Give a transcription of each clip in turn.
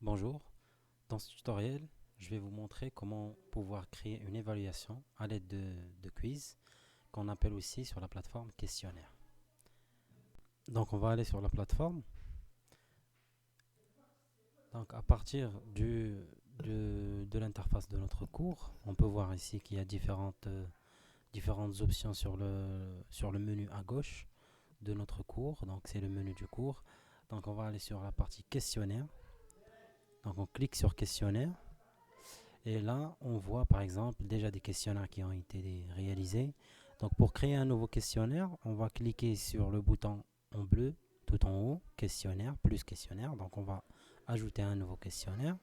Bonjour, dans ce tutoriel, je vais vous montrer comment pouvoir créer une évaluation à l'aide de quiz qu'on appelle aussi sur la plateforme questionnaire. Donc on va aller sur la plateforme. Donc à partir de l'interface de notre cours, on peut voir ici qu'il y a différentes options sur le menu à gauche de notre cours. Donc c'est le menu du cours. Donc on va aller sur la partie questionnaire. Donc on clique sur questionnaire. Et là, on voit par exemple déjà des questionnaires qui ont été réalisés. Donc pour créer un nouveau questionnaire, on va cliquer sur le bouton en bleu tout en haut, questionnaire, plus questionnaire. Donc on va ajouter un nouveau questionnaire.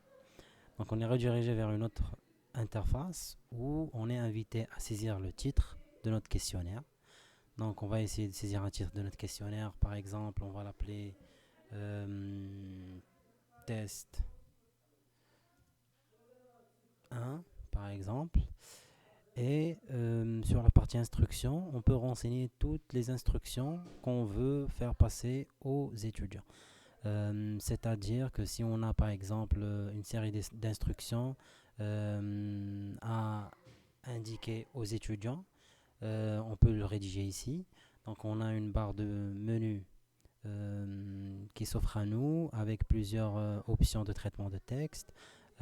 Donc on est redirigé vers une autre interface où on est invité à saisir le titre de notre questionnaire. Donc on va essayer de saisir un titre de notre questionnaire. Par exemple, on va l'appeler test 1, par exemple. Et sur la partie instruction, on peut renseigner toutes les instructions qu'on veut faire passer aux étudiants. C'est-à-dire que si on a par exemple une série d'instructions à indiquer aux étudiants, on peut le rédiger ici. Donc on a une barre de menu qui s'offre à nous avec plusieurs options de traitement de texte.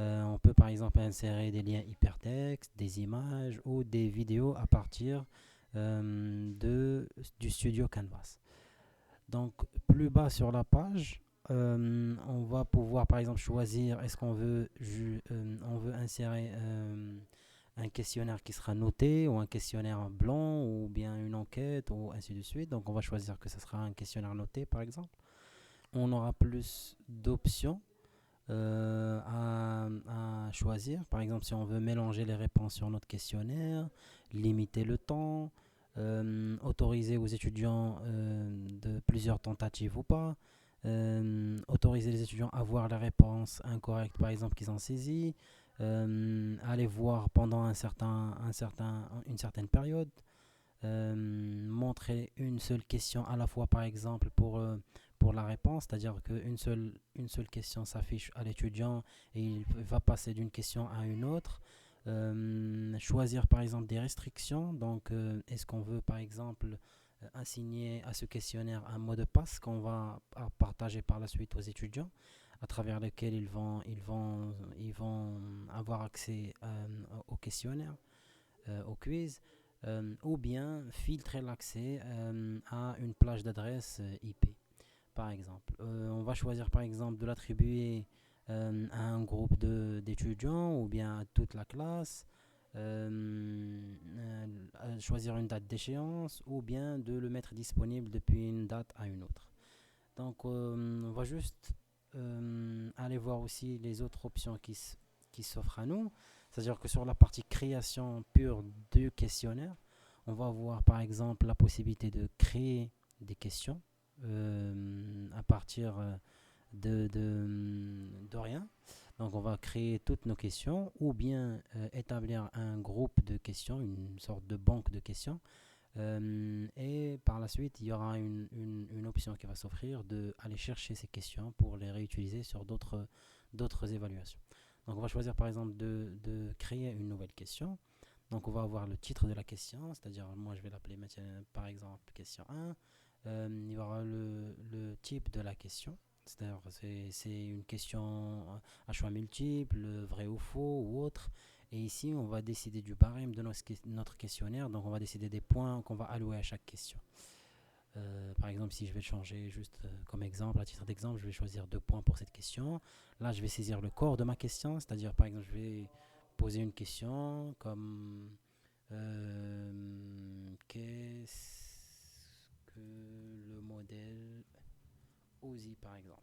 On peut par exemple insérer des liens hypertextes, des images ou des vidéos à partir du studio Canvas. Donc plus bas sur la page, on va pouvoir par exemple choisir est-ce qu'on veut, on veut insérer un questionnaire qui sera noté ou un questionnaire blanc ou bien une enquête ou ainsi de suite. Donc on va choisir que ce sera un questionnaire noté par exemple. On aura plus d'options à choisir. Par exemple, si on veut mélanger les réponses sur notre questionnaire, limiter le temps, autoriser aux étudiants de plusieurs tentatives ou pas, autoriser les étudiants à voir la réponse incorrecte, par exemple, qu'ils ont saisie, aller voir pendant une certaine période, montrer une seule question à la fois, par exemple, pour la réponse, c'est-à-dire une seule question s'affiche à l'étudiant et il va passer d'une question à une autre. Choisir, par exemple, des restrictions. Donc, est-ce qu'on veut, par exemple, assigner à ce questionnaire un mot de passe qu'on va partager par la suite aux étudiants, à travers lequel ils vont avoir accès au questionnaire, au quiz, ou bien filtrer l'accès à une plage d'adresse IP, par exemple. On va choisir par exemple de l'attribuer à un groupe d'étudiants ou bien à toute la classe, choisir une date d'échéance ou bien de le mettre disponible depuis une date à une autre. Donc on va juste aller voir aussi les autres options qui s'offrent à nous. C'est-à-dire que sur la partie création pure du questionnaire, on va voir par exemple la possibilité de créer des questions à partir de rien. Donc on va créer toutes nos questions ou bien établir un groupe de questions, une sorte de banque de questions. Et par la suite, il y aura une option qui va s'offrir de aller chercher ces questions pour les réutiliser sur d'autres évaluations. Donc on va choisir par exemple de créer une nouvelle question. Donc on va avoir le titre de la question, c'est-à-dire moi je vais l'appeler par exemple question 1. Il y aura le type de la question, c'est-à-dire c'est une question à choix multiple, vrai ou faux ou autre. Et ici on va décider du barème de notre questionnaire, donc on va décider des points qu'on va allouer à chaque question. Par exemple, si je vais le changer juste comme exemple, à titre d'exemple, je vais choisir 2 points pour cette question. Là, je vais saisir le corps de ma question, c'est-à-dire par exemple, je vais poser une question comme qu'est-ce que le modèle OSI par exemple.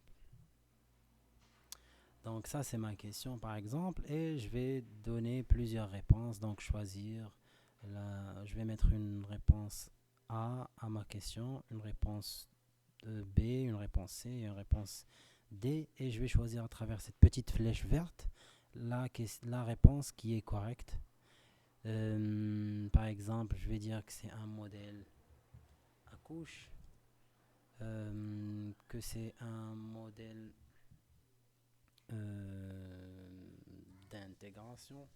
Donc ça c'est ma question par exemple et je vais donner plusieurs réponses. Donc choisir, je vais mettre une réponse A à ma question, une réponse B, une réponse C et une réponse D et je vais choisir à travers cette petite flèche verte la réponse qui est correcte. Par exemple, je vais dire que c'est un modèle à couche, que c'est un modèle d'intégration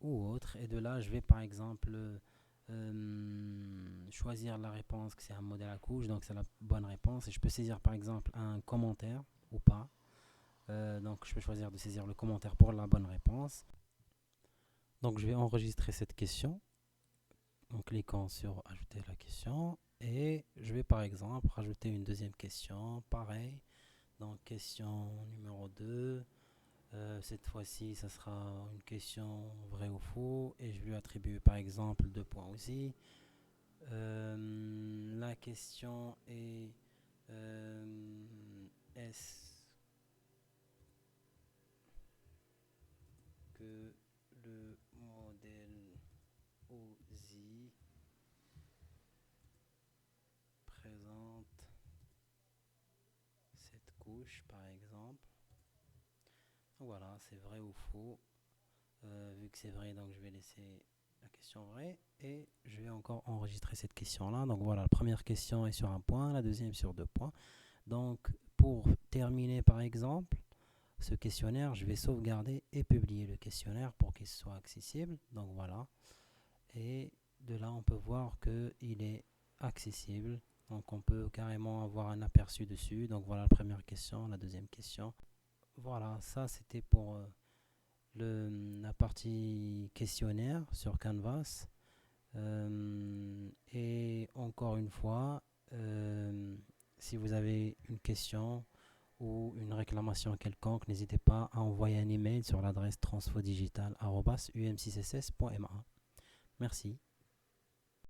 ou autre. Et de là, je vais par exemple choisir la réponse que c'est un modèle à couche, donc c'est la bonne réponse. Et je peux saisir par exemple un commentaire ou pas. Donc je peux choisir de saisir le commentaire pour la bonne réponse. Donc je vais enregistrer cette question en cliquant sur ajouter la question. Et je vais par exemple rajouter une deuxième question, pareil. Donc question numéro 2. Cette fois-ci, ça sera une question vrai ou faux. Et je vais lui attribuer par exemple 2 points aussi. La question est est-ce que le modèle OSI présente cette couche par exemple. Donc voilà, c'est vrai ou faux. Vu que c'est vrai, donc je vais laisser la question vraie et je vais encore enregistrer cette question là. Donc voilà, la première question est sur un point, la deuxième sur 2 points. Donc pour terminer par exemple ce questionnaire, je vais sauvegarder et publier le questionnaire pour qu'il soit accessible. Donc voilà, et de là on peut voir que il est accessible. Donc on peut carrément avoir un aperçu dessus. Donc voilà la première question, la deuxième question. Voilà, ça c'était pour la partie questionnaire sur Canvas. Et encore une fois, si vous avez une question ou une réclamation quelconque, n'hésitez pas à envoyer un email sur l'adresse transfodigital@um6ss.ma. Merci.